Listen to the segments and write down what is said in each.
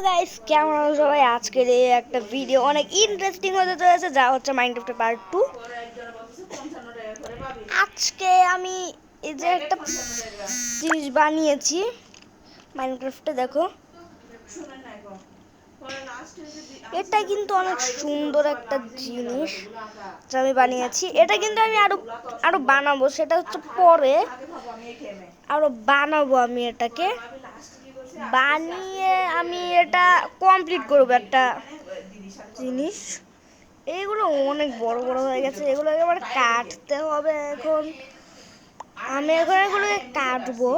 Guys, কেমন আছো সবাই? আজকের এই একটা ভিডিও অনেক ইন্টারেস্টিং হতে চলেছে, যা হচ্ছে মাইনক্রাফটের পার্ট 2। আজকে আমি এই যে একটা জিনিস বানিয়েছি মাইনক্রাফটে, দেখো। এটা কিন্তু অনেক সুন্দর একটা জিনিস যা আমি বানিয়েছি। এটা কিন্তু আমি আরো আরো বানাবো, সেটা হচ্ছে পরে আরো বানাবো। আমি এটাকে বানিয়ে আমি এটা কমপ্লিট করবো একটা জিনিস। এইগুলো অনেক বড় বড় হয়ে গেছে, এগুলো একেবারে কাটতে হবে। এখন আমি এগুলোকে কাটবো,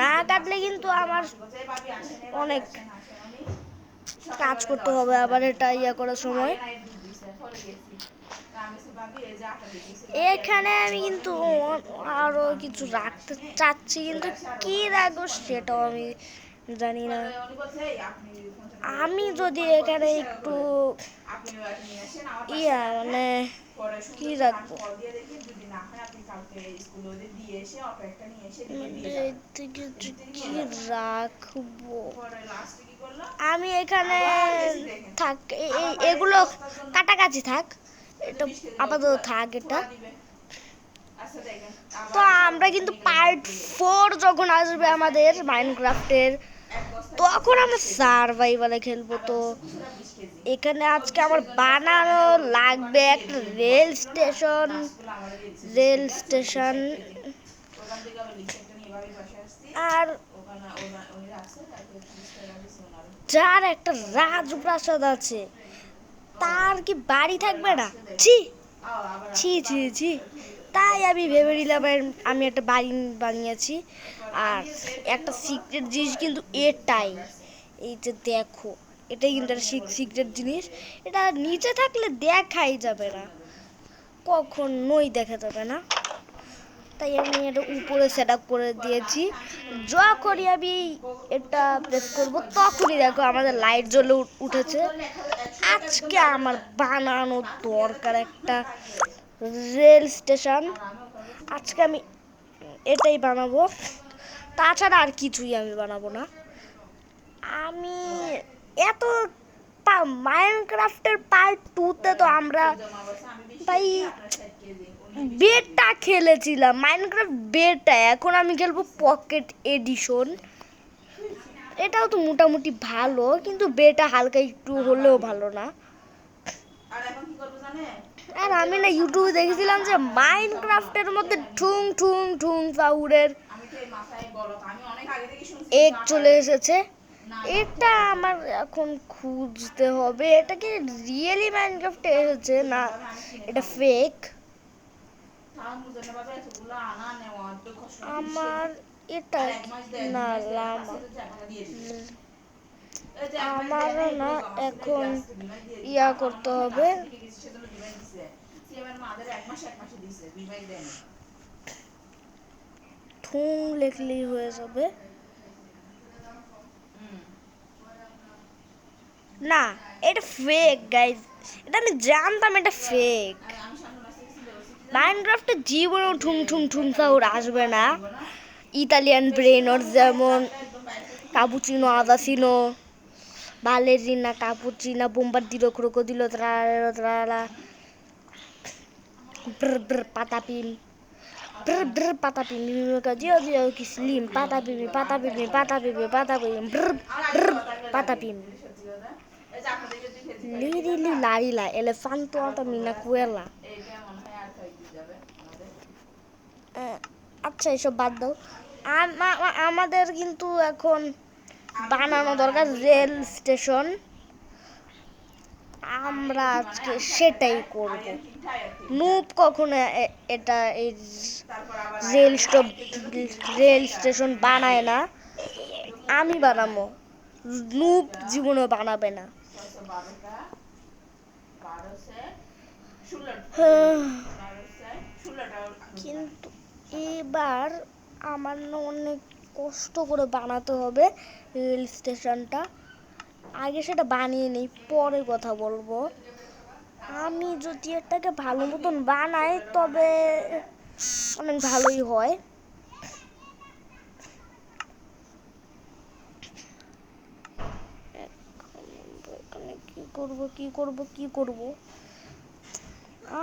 না কাটলে কিন্তু আমার অনেক কাজ করতে হবে আবার এটা করার সময়। এখানে আমি কিন্তু আরো কিছু রাখতে চাচ্ছি, কিন্তু কি রাখবো সেটাও আমি জানি না। আমি যদি এখানে একটু মানে কি রাখবো, কি রাখবো আমি এখানে থাক। এগুলো কাটাকাছি থাক, এটা আপাতত থাক এটা। তো আমরা কিন্তু পার্ট 4 যখন আসবে আমাদের মাইনক্রাফটের, তখন আমরা সার্ভাইভালে খেলবো। তো এখানে আজকে আমার বানানো লাগবে একটা রেল স্টেশন আর যার একটা রাজপ্রাসাদ আছে, তার কি বাড়ি থাকবে না? ছি ছি ছি ছি। তাই আমি ভেবে নিলাম আমি একটা বাড়ি বানিয়েছি। আর একটা সিক্রেট জিনিস কিন্তু এটাই, এই যে দেখো, এটাই কিন্তু একটা সিক্রেট জিনিস। এটা নিচে থাকলে দেখাই যাবে না, কখনোই দেখা যাবে না। তাই আমি এটা উপরে সেট আপ করে দিয়েছি। যখনই আমি এটা প্রেস করবো, তখনই দেখো আমাদের লাইট জ্বলে উঠেছে। আজকে আমার বানানো দরকার একটা রেল স্টেশন। আজকে আমি এটাই বানাবো, তাছাড়া আর কিছুই আমি বানাবো না। আমি এত মাইনক্রাফটের পার্ট 2-তে তো আমরা ভাই বেটা খেলেছিলাম, মাইনক্রাফট বেটা। এখন আমি খেলবো পকেট এডিশন। এটাও তো মোটামুটি ভালো, কিন্তু বেটা হালকা একটু হলেও ভালো না। আর আমি না ইউটিউবে দেখেছিলাম যে মাইনক্রাফটের মধ্যে ঠুং ঠুং ঠুং পাউডার এক চলে এসেছে। এটা আমার এখন খুঁজতে হবে, এটা কি রিয়েলি মাইনক্রাফটে এসেছে না এটা ফেক। আমার এটা না লামা, আমারও না এখন করতে হবে। ঠুং লেখলেই হয়ে যাবে না? এটা ফেক গাইজ, এটা আমি জানতাম এটা ফেক। মাইনক্রাফটে জীবনেও ঠুং ঠুং ঠুং সাউর আসবে না। ইতালিয়ান ব্রেনর যেমন কাপুচিনো, আদাসিনো, বালেরিনা, কাপুচিনা, বোম্বার্দিনো, ক্রোকোদিলো, ত্রালা, পাতাপিম, পাতাপিম, জিও জিও কি স্লিম, পাতাপিমি, পাতাপিমি, পাতাপিমি, পাতাপিম, পাতাপিম, লিরিলি লারিলা, এলেফান্টো আতামিনা কুয়েলা। আচ্ছা, এসব বাদ দাও। আমাদের কিন্তু এখন বানানো দরকার রেল স্টেশন। আমরা আজকে সেটাই করব। নুপ কখনো এটা এই রেল স্টেশন বানায় না, আমি বানাবো। নুপ জীবনে বানাবে না। কিন্তু এবার আমার না অনেক কষ্ট করে বানাতে হবে রেল স্টেশনটা। আগে সেটা বানিয়ে নেই, পরে কথা বলবো। আমি যদি এটাকে ভালো মতন বানাই তবে অনেক ভালোই হয়। কি করব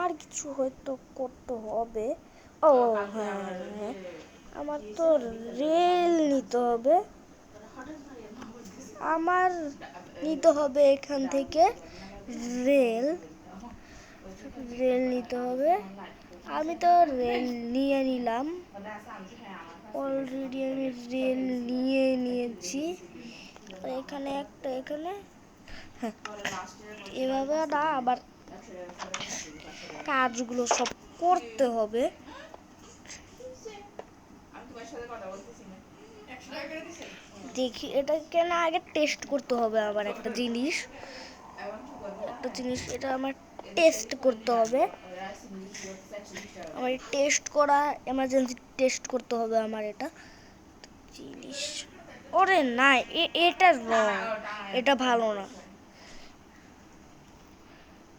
আর কিছু হয়তো করতে হবে। ও হ্যাঁ হ্যাঁ হ্যাঁ, আমার তো রেল নিতে হবে। আমার নিতে হবে এখান থেকে রেল রেল নিতে হবে। আমি তো রেল নিয়ে নিলাম অলরেডি, আমি রেল নিয়ে নিয়েছি। এখানে একটা, এখানে হ্যাঁ, এভাবে না আবার কাজগুলো সব করতে হবে। দেখি এটাকে না আগে টেস্ট করতে হবে। আবার একটা জিনিস এটা আমার টেস্ট করতে হবে। আমার টেস্ট করা এমার্জেন্সি টেস্ট করতে হবে আমার এটা জিনিস। ওরে না, এটা রং, এটা ভালো না।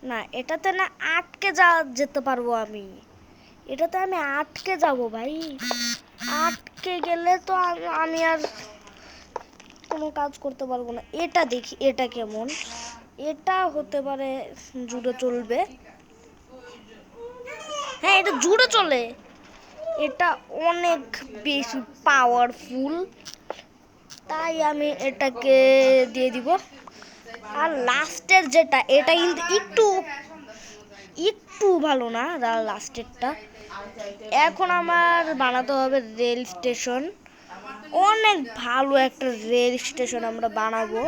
না এটাতে না আটকে যেতে পারবো আমি। এটাতে আমি আটকে যাব ভাই। আটকে গেলে তো আমি আর কোনো কাজ করতে পারবো না। এটা দেখি এটা কেমন। এটা হতে পারে জুড়ে চলবে। হ্যাঁ, এটা জুড়ে চলে। এটা অনেক বেশি পাওয়ারফুল, তাই আমি এটাকে দিয়ে দিব। আর লাস্টের যেটা, এটা কিন্তু একটু একটু ভালো না, লাস্টেরটা। এখন আমার বানাতে হবে রেল স্টেশন। অনেক ভালো একটা রেল স্টেশন আমরা বানাবো।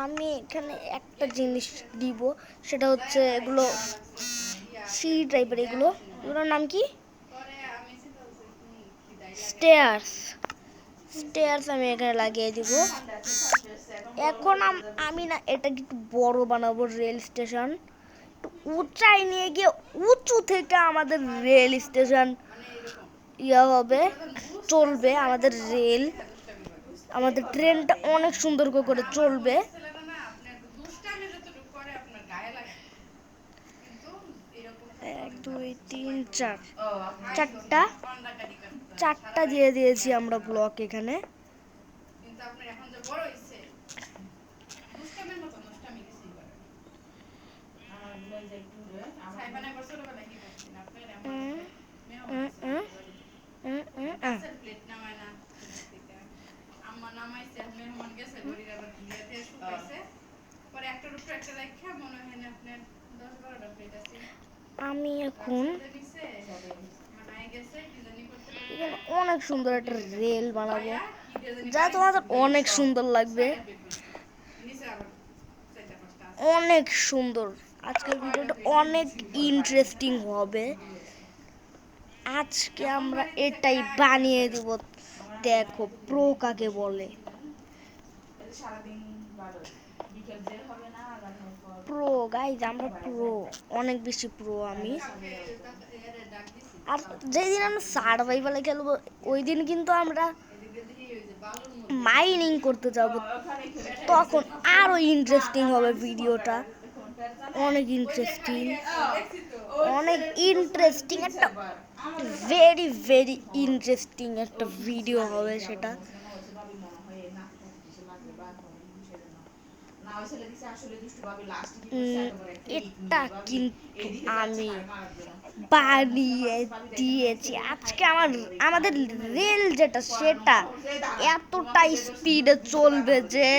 আমি এখানে একটা জিনিস দিব, সেটা হচ্ছে এগুলো সিঁড়ি টাইপের। এগুলোর নাম কি? স্টেয়ার্স। আমি এখানে লাগিয়ে দিব। এখন আমি না এটাকে একটু বড় বানাবো রেল স্টেশন। উঁচাই নিয়ে গিয়ে উঁচু থেকে আমাদের রেল স্টেশন হবে, চলবে আমাদের রেল। আমাদের ট্রেনটা অনেক সুন্দর করে চলবে। 1 2 3 4 চারটা দিয়ে দিয়েছি আমরা ব্লক এখানে। আমি এখন অনেক সুন্দর একটা রেল বানাবো, যা তোমাদের অনেক সুন্দর লাগবে। অনেক সুন্দর। আজকের ভিডিওটা অনেক ইন্টারেস্টিং হবে। আজকে আমরা এটাই বানিয়ে দেব। দেখো প্রো কাকে বলে। প্রো গাইজ, আমরা প্রো, অনেক বেশি প্রো আমি। আর যেদিন আমরা সার্ভাইভালে খেলবো, ওই দিন কিন্তু আমরা মাইনিং করতে যাব। তখন আরো ইন্টারেস্টিং হবে ভিডিওটা। অনেক ইন্টারেস্টিং একটা ভেরি ইন্টারেস্টিং একটা ভিডিও হবে সেটা। এটা কিন্তু আমি বানিয়ে দিয়েছি আজকে। আমাদের রেল যেটা, সেটা এতটা স্পিডে চলবে যে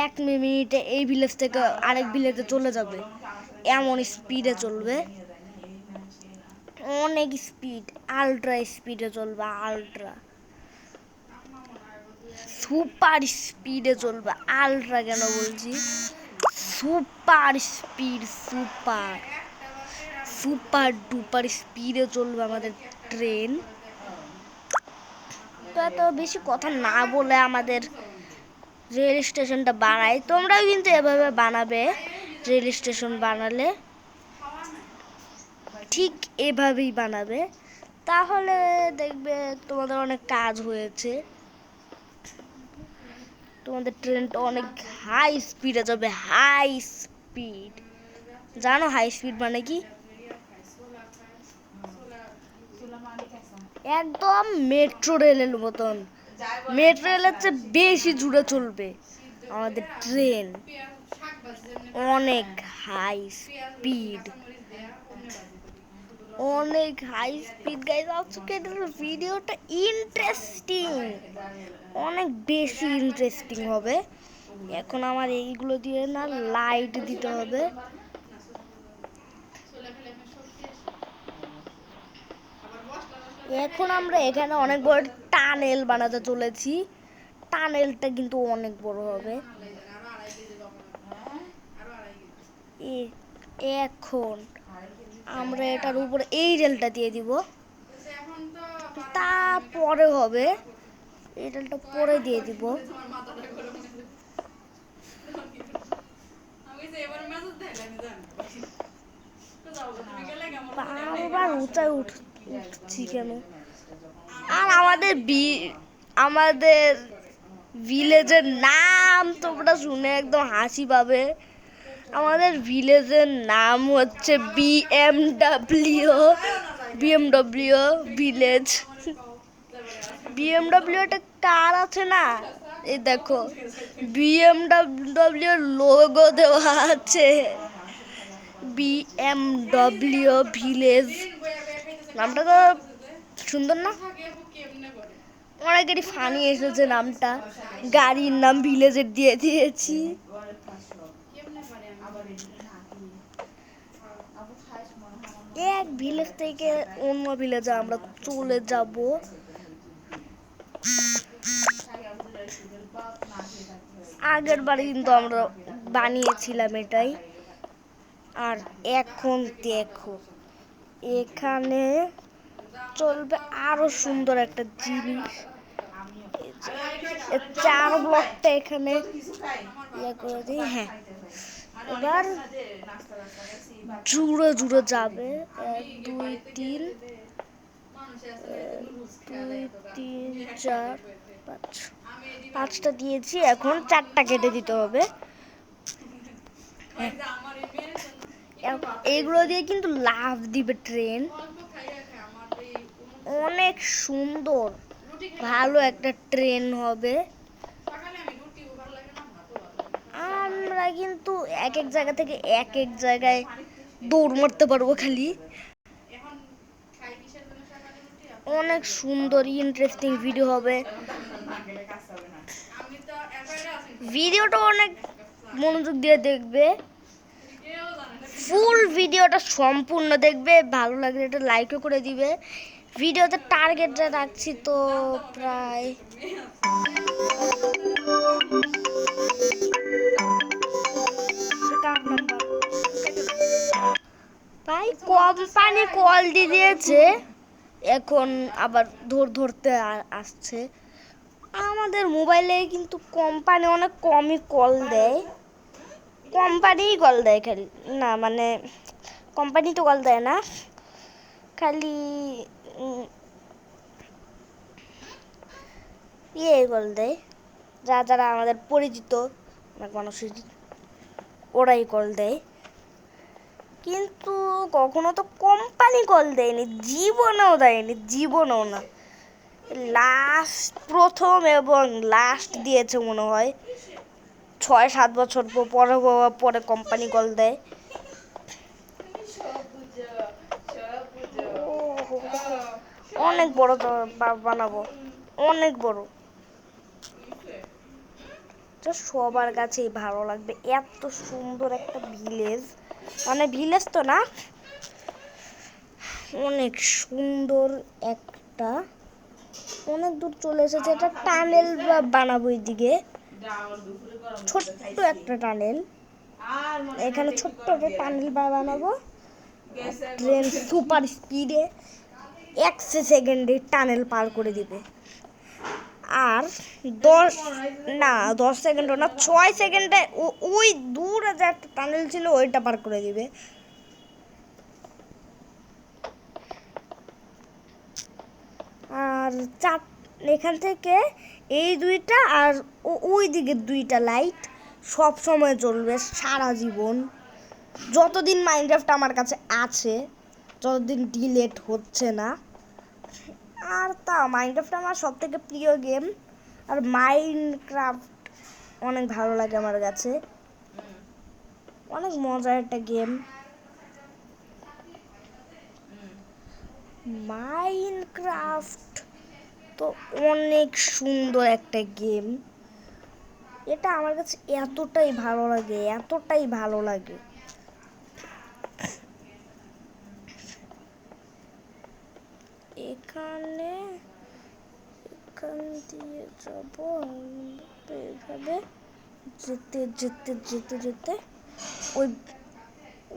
1 মিনিটে এই ভিলেজ থেকে আরেক ভিলেজে চলে যাবে, এমন স্পিডে চলবে। অনেক স্পিড, আলট্রা স্পিডে চলবে। সুপার স্পিডে চলবে। আলট্রা কেন বলছি, সুপার স্পিড, সুপার ডুপার স্পিডে চলবে আমাদের ট্রেন। তো এত বেশি কথা না বলে আমাদের রেল স্টেশনটা বানাই। তোমরাও কিন্তু এভাবে বানাবে। রেল স্টেশন বানালে ঠিক এভাবেই বানাবে, তাহলে দেখবে তোমাদের অনেক কাজ হয়েছে। তোমাদের ট্রেনটা অনেক হাই স্পিডে যাবে। হাই স্পিড, জানো হাই স্পিড মানে কি? একদম মেট্রো রেলের মতন, মেট্রো রেলের চেয়ে বেশি জুড়ে চলবে আমাদের ট্রেন, অনেক হাই স্পিড, অনেক হাই স্পিড গাইজ। আজকের ভিডিওটা ইন্টারেস্টিং, অনেক বেশি ইন্টারেস্টিং হবে। এখন আমার এইগুলো দিয়ে না লাইট দিতে হবে। এখন আমরা এখানে অনেক বড় টানেল বানাতে চলেছি। টানেলটা কিন্তু অনেক বড় হবে। এখন আমরা এটার উপরে এই রেলটা দিয়ে দিব, তারপরে হবে এই রেলটা পরে দিয়ে দিব। বারবার উঁচায় উঠছি কেন? আর আমাদের ভিলেজের নাম তোমরা শুনে একদম হাসি পাবে। আমাদের ভিলেজের নাম হচ্ছে বিএমডব্লিউ ভিলেজ। বিএমডব্লিউ একটা কার আছে না, এই দেখো বিএমডব্লিউ লোগো দেওয়া আছে, বিএমডব্লিউ ভিলেজ। নামটা তো সুন্দর না? অনেকেরই ফানি এসেছে নামটা, গাড়ির নাম ভিলেজের দিয়ে দিয়েছি। এক ভিলেজ থেকে অন্য ভিলেজে আমরা চলে যাব। আগের বার কিন্তু আমরা বানিয়েছিলাম এটাই। আর এখন দেখো এখানে চলবে আরো সুন্দর একটা জিনিস। 4 ব্লকটা এখানে ইয়ে করে দিই। হ্যাঁ, এবার জুড়ে জুড়ে যাবে। 1 2 3 4 5, 5টা দিয়েছি। এখন 4টা কেটে দিতে হবে। এইগুলো দিয়ে কিন্তু লাফ দিবে ট্রেন। অনেক সুন্দর ভালো একটা ট্রেন হবে। আমরা কিন্তু এক এক জায়গা থেকে এক এক জায়গায় দৌড় মারতে পারবো খালি। অনেক সুন্দর ইন্টারেস্টিং ভিডিও হবে। ভিডিওটা অনেক মনোযোগ দিয়ে দেখবে, ফুল ভিডিওটা সম্পূর্ণ দেখবে। ভালো লাগলে এটা লাইকও করে দিবে। ভিডিওতে টার্গেটটা রাখছি তো প্রায় কোম্পানি কল দিয়ে দিয়েছে, এখন আবার ধরতে আসছে। আমাদের মোবাইলে কিন্তু কোম্পানি অনেক কমই কল দেয়, কোম্পানিই কল দেয় খালি না, মানে কোম্পানি তো কল দেয় না, খালি কল দেয় যারা আমাদের পরিচিত অনেক মানুষের, ওরাই কল দেয়। কিন্তু কখনো তো কোম্পানি কল দেয়নি, জীবনেও দেয়নি, জীবনেও না। প্রথম এবং লাস্ট দিয়েছে মনে হয় 6-7 বছর পরে কোম্পানি কল দেয়। অনেক বড় বানাবো, অনেক বড়, সবার কাছেই ভালো লাগবে। এত সুন্দর একটা ভিলেজ, মানে ভিলেজ তো না, অনেক সুন্দর একটা, অনেক দূর চলে এসেছে। একটা টানেল বানাবো এইদিকে, ছোট্ট একটা টানেল, এখানে ছোট্ট একটা টানেল বানাবো। ট্রেন সুপার স্পিডে 1 সেকেন্ডে টানেল পার করে দিবে। আর 10 সেকেন্ডও না, 6 সেকেন্ডে ওই দূরে যে একটা টানেল ছিল ওইটা পার করে দিবে। আর এখান থেকে এই 2টা আর ওই দিকের 2টা লাইট সব সময় জ্বলবে সারা জীবন, যতদিন মাইনক্রাফট আমার কাছে আছে, যতদিন ডিলেট হচ্ছে না। আর তা মাইনক্রাফট আমার সব থেকে প্রিয় গেম। আর মাইনক্রাফট অনেক ভালো লাগে আমার কাছে, অনেক মজার একটা গেম মাইনক্রাফট। তো অনেক সুন্দর একটা গেম, এটা আমার কাছে এতটাই ভালো লাগে, এতটাই ভালো লাগে। এখানে এখান দিয়ে যাব এইভাবে যেতে যেতে যেতে যেতে ওই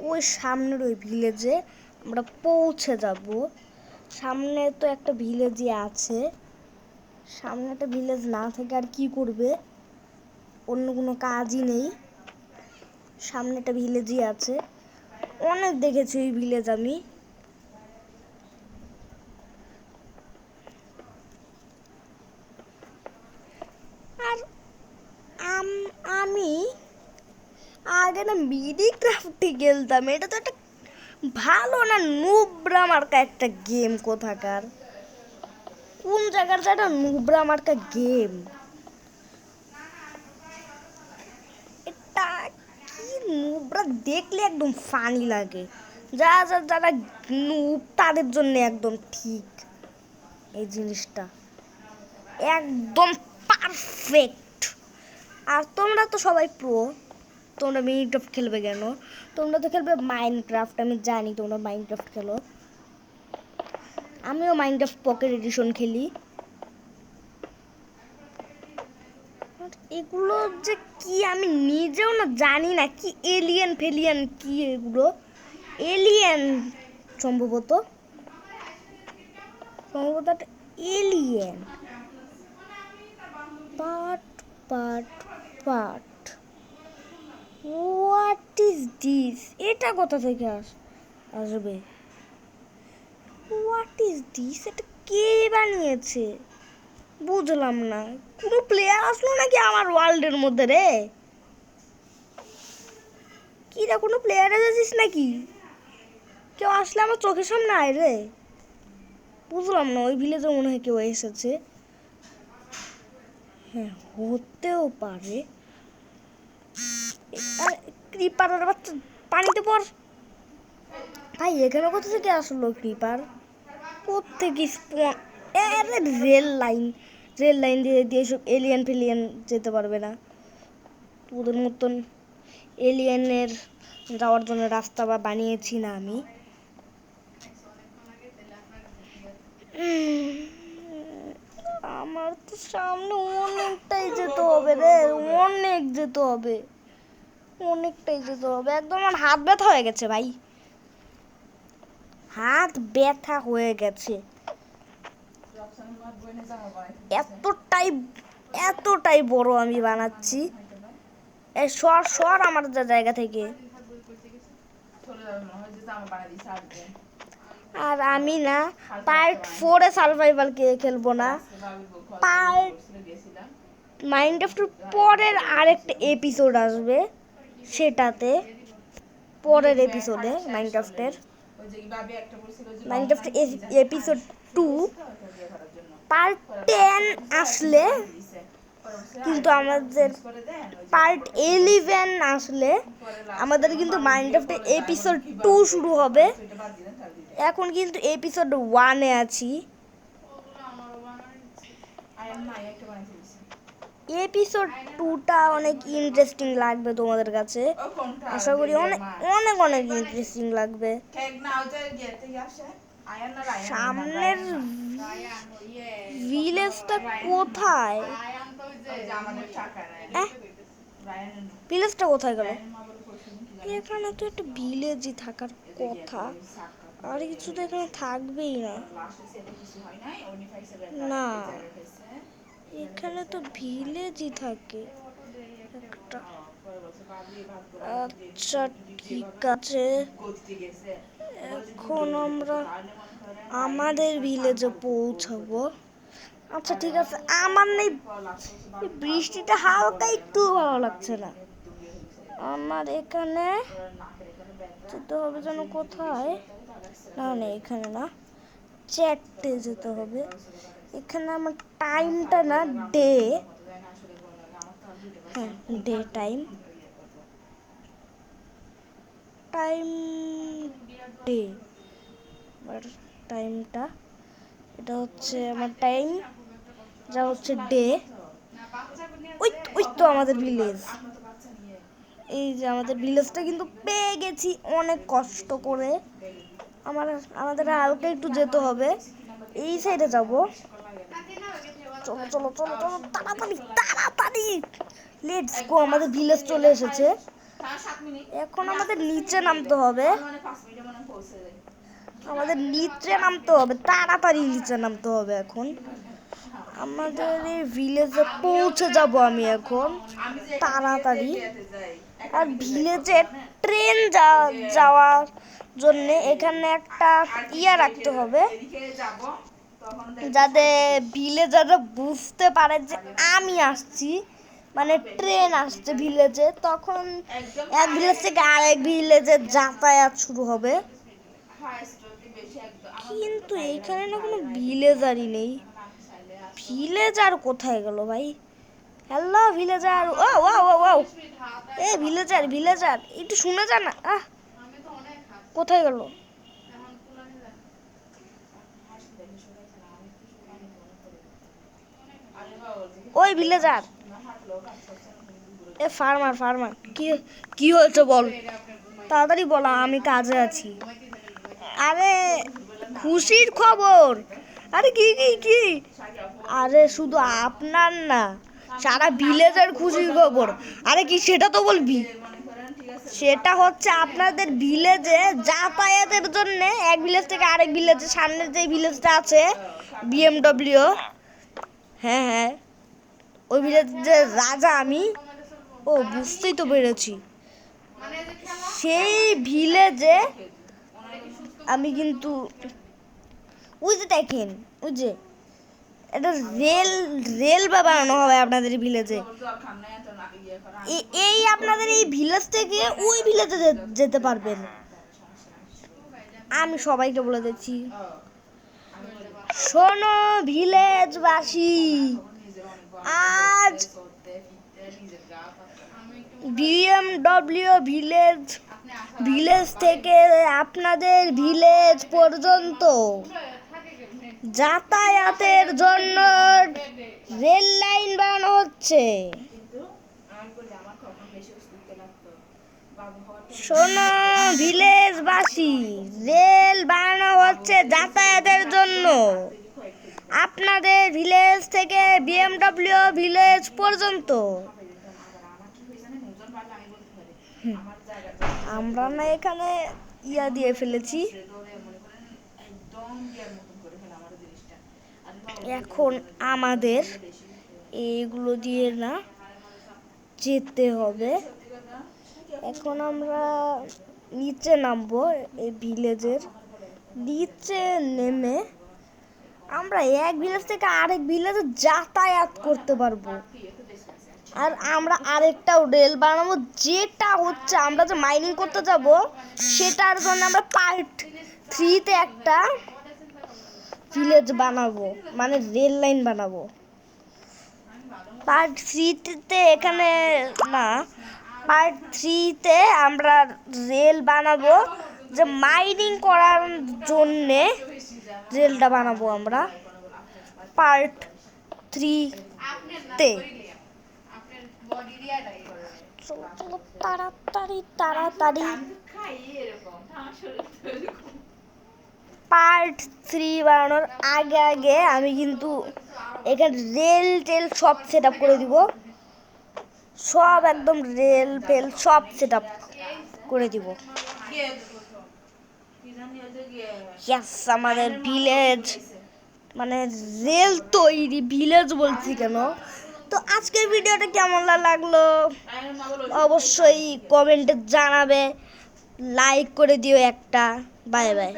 ওই সামনের ওই ভিলেজে আমরা পৌঁছে যাব। সামনে তো একটা ভিলেজই আছে, সামনে একটা ভিলেজ না থেকে আর কি করবে, অন্য কোনো কাজই নেই, সামনে একটা ভিলেজই আছে। অনেক দেখেছি ওই ভিলেজ আমি। আর আমি আগে না মিনিক্রাফটে খেলতাম, এটা তো একটা ভালো না নুবরা মার্কা একটা গেম কোথাকার, কোন জায়গার একটা নুবরা মার্কা গেম। এটা কি নুবরা, দেখলে একদম ফানি লাগে, যারা নুব তাদের জন্য একদম ঠিক এই জিনিসটা, একদম পারফেক্ট। আর তোমরা তো সবাই প্রো, তোমরা মিনিক্রাফট খেলবে কেন? তোমরা তো খেলবে মাইনক্রাফট, আমি জানি তোমরা মাইনক্রাফট খেলো। আমিও মাইনক্রাফট পকেট এডিশন খেলি। এগুলো যে কি আমি নিজেও না জানি না, কি এলিয়েন ফেলিয়ান কি এগুলো, এলিয়েন সম্ভবত একটা এলিয়েন। পাট পাট পাট, হোয়াট ইজ দিস? এটা কোথা থেকে আসবে? What is this? এটা কে বানিয়েছে বুঝলাম না। কোনো প্লেয়ার আসলো নাকি আমার ওয়ার্ল্ডের মধ্যে রে? কি রে, কোনো প্লেয়ার এসেছিস নাকি? কেউ আসলে আমার চোখের সামনে আয় রে। বুঝলাম না, ওই ভিলেজে মনে হয় কেউ এসেছে। হ্যাঁ, হতেও পারে। ক্রিপারের বাচ্চা, পানিতে পড় ভাই। এখানে কোথা থেকে আসলো ক্রিপার? কোত্থেকে স্পন? রেল লাইন দিয়ে দিয়ে সব এলিয়েন ফেলিয়েন যেতে পারবে না। ওদের মতন এলিয়েনের যাওয়ার জন্য রাস্তা বা বানিয়েছি না আমি। আমার তো সামনে অনেকটাই যেতে হবে রে, অনেক যেতে হবে, অনেকটাই যেতে হবে। একদম আমার হাত ব্যথা হয়ে গেছে ভাই, হাত ব্যথা হয়ে গেছে। এতটাই এতটাই বড় আমি বানাচ্ছি। সর আমার জায়গা থেকে। আর আমি না পার্ট 4-এ সার্ভাইভাল খেলবো না, পার্ট মাইনক্রাফটের পরের আরেকটা এপিসোড আসবে, সেটাতে পরের এপিসোডে মাইনক্রাফটের এপিসোড 2 পার্ট 10 আসলে, কিন্তু আমাদের পার্ট 11 আসলে আমাদের কিন্তু মাইনক্রাফটের এপিসোড 2 শুরু হবে। এখন কিন্তু এপিসোড 1-এ আছি। এপিসোড 2টা অনেক ইন্টারেস্টিং লাগবে তোমাদের কাছে, আশা করি অনেক অনেক অনেক ইন্টারেস্টিং লাগবে। সামনের ভিলেজটা কোথায়? ভিলেজটা কোথায় গেল? এখানে তো একটা ভিলেজই থাকার কথা, আর কিছু তো এখানে থাকবেই না। না, এখানে তো ভিলেজই থাকে একটা। আচ্ছা ঠিক আছে, এখন আমরা আমাদের ভিলেজে পৌঁছাবো। আচ্ছা ঠিক আছে, আমার নেই বৃষ্টিটা হালকা একটু ভালো লাগছে না আমার। এখানে যেতে হবে যেন কোথায়, না না এখানে না, চ্যাটে যেতে হবে। এখানে আমার টাইমটা না ডে, হ্যাঁ ডে টাইম, টাইম ডে, টাইমটা এটা হচ্ছে আমার টাইম, যা হচ্ছে ডে। ওই ওই তো আমাদের ভিলেজ, এই যে আমাদের ভিলেজটা কিন্তু পেয়ে গেছি অনেক কষ্ট করে। আমাদের হালকা একটু যেতে হবে, এই সাইডে যাব। চলো চলো চলো চলো তাড়াতাড়ি তাড়াতাড়ি, লেটস গো। আমাদের ভিলেজ চলে এসেছে। এখন আমাদের নিচে নামতে হবে, তাড়াতাড়ি নিচে নামতে হবে। এখন আমাদের এই ভিলেজে পৌঁছে যাব আমি এখন তাড়াতাড়ি। আর ভিলেজে ট্রেন যাওয়ার জন্য এখানে একটা রাখতে হবে, যাতে ভিলেজাররা বুঝতে পারে যে আমি আসছি, মানে ট্রেন আসছে ভিলেজে। তখন এক ভিলেজ থেকে আরেক ভিলেজে যাতায়াত শুরু হবে। কিন্তু এইখানে না কোনো ভিলেজারই নেই। ভিলেজার কোথায় গেল ভাই? হ্যালো ভিলেজার, ও ও ও ও, এ ভিলেজার ভিলেজার একটু শুনে যা না। কোথায় গেল? ওই ভিলেজার, এ ফার্মার ফার্মার, কি কি হয়েছে বল, তাড়াতাড়ি বলো, আমি কাজে আছি। আরে খুশির খবর, আরে কি কি কি, আরে শুধু আপনার না, সারা ভিলেজের খুশির খবর। আরে কি সেটা তো বলবি। সেটা হচ্ছে আপনাদের ভিলেজে যাতায়াতের জন্য এক ভিলেজ থেকে আরেক ভিলেজে, সামনের যে ভিলেজটা আছে বিএমডব্লিউ, হ্যাঁ হ্যাঁ ওই ভিলেজের রাজা আমি। ও বুঝতেই তো পেরেছি, সেই ভিলেজে আমি কিন্তু, ওই যে দেখেন, ওই যে এটা রেল বানানো হবে আপনাদের ভিলেজে। এই আপনাদের এই ভিলেজ থেকে ওই ভিলেজে যেতে পারবেন। আমি সবাইকে বলে দিচ্ছি, শোনো ভিলেজবাসী, আজ বিএমডব্লিউ ভিলেজ থেকে আপনাদের ভিলেজ পর্যন্ত যাতায়াতের জন্য রেল লাইন বানানো হচ্ছে। শোনো ভিলেজবাসী, রেল বানানো হচ্ছে যাতায়াতের জন্য আপনাদের ভিলেজ থেকে বিএমডব্লিউ ভিলেজ পর্যন্ত। আমরা না এখানে দিয়ে ফেলেছি, এখন আমাদের এইগুলো দিয়ে না যেতে হবে। এখন আমরা নিচে নামবো, এই ভিলেজের নিচে নেমে আমরা এক ভিলেজ থেকে আরেক ভিলেজে যাতায়াত করতে পারবো। আর আমরা আরেকটাও রেল বানাবো, যেটা হচ্ছে আমরা যে মাইনিং করতে যাব সেটার জন্য আমরা পার্ট 3-তে একটা ভিলেজ বানাবো, মানে রেল লাইন বানাবো। পার্ট 3-তে এখানে না, পার্ট 3-তে আমরা রেল বানাবো, যে মাইনিং করার জন্যে রেলটা বানাবো আমরা পার্ট 3-তে। চলো চলো তাড়াতাড়ি তাড়াতাড়ি, পার্ট 3 বানানোর আগে আগে আমি কিন্তু এখানে রেল টেল সব সেট আপ করে দিব, সব একদম রেল ফেল সব সেট আপ করে দিব। ইয়েস, আমাদের ভিলেজ মানে রেল তৈরি, ভিলেজ বলছি কেন। তো আজকের ভিডিওটা কেমন লাগলো অবশ্যই কমেন্টে জানাবে, লাইক করে দিও একটা। Bye bye.